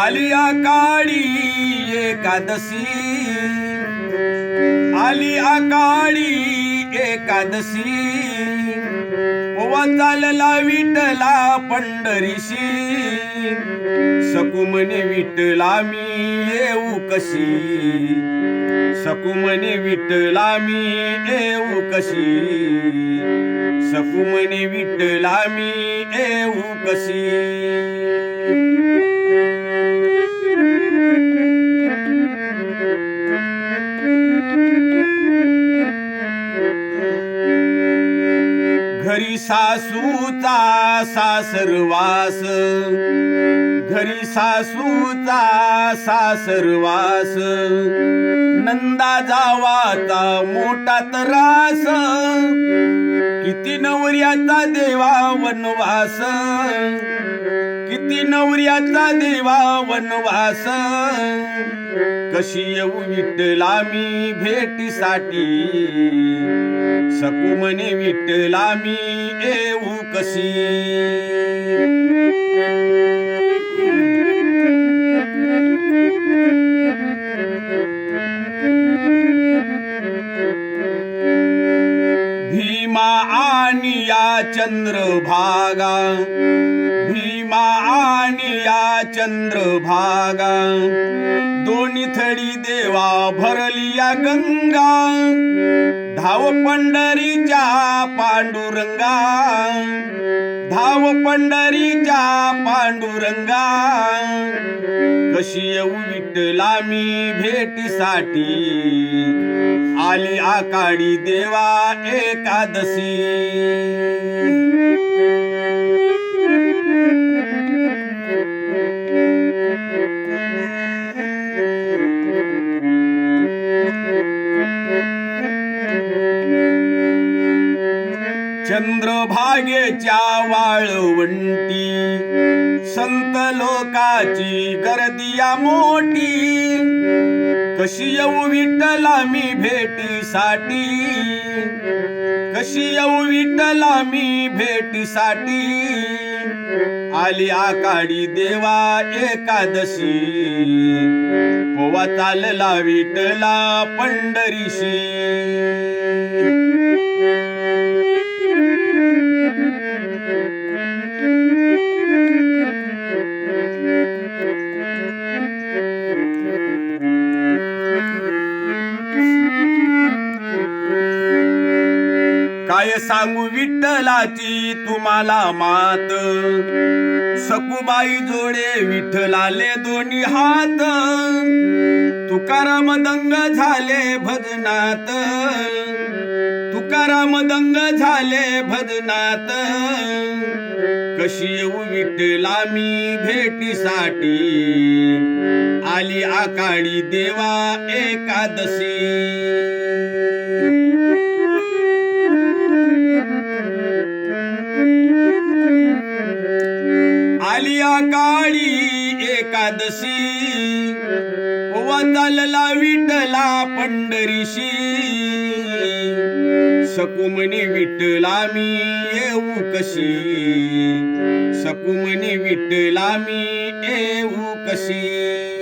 आली आकाळी एकादशी, आली आकाळी एकादशी, पोवा चालला विठला पंढरीशी, सकू म्हणे विठला मी येऊ कशी, सकू म्हणे विठला मी येऊ कशी, सकू म्हणे विठला मी येऊ कशी. घरी सासूचा सासरवास, घरी सासूचा सासरवास, नंदा जावाचा मोठा त्रास, किती नवऱ्याचा देवा वनवास, किती नवऱ्याचा देवा वनवास, कशी येऊ विठला मी भेटीसाठी, सकू म्हणे विठला मी येऊ कशी. भीमा आणि या चंद्रभागा, भीमा आणि या चंद्रभागा, दोन्ही थडी देवा भरली या गंगा, धाव पंढरीच्या पांडुरंगा, धाव पंढरीच्या पांडुरंगा, कशी येऊ विठला मी भेटीसाठी, आली आकाळी देवा एकादशी. चंद्रभागेच्या वाळवंटी, संत लोकाची गर्दिया मोठी, कशी येऊ विठला मी भेटीसाठी, कशी येऊ विठला मी भेटीसाठी, आली आकाळी देवा एकादशी, पोवा चालला विठला पंढरीशी. काय सांगू विठ्ठलाची तुम्हाला मात, सकुबाई जोडे विठ्ठलाले दोन्ही हात, तुकाराम दंग झाले भजनात, तुकाराम दंग झाले भजनात, कशी येऊ विठ्ठला मी भेटीसाठी, आली आकाळी देवा एकादशी. आली आकाळी एकादशी, पोवा चालला विठला पंढरीशी, सकू म्हणे विठला मी येऊ कशी, सकू म्हणे विठला मी येऊ कशी.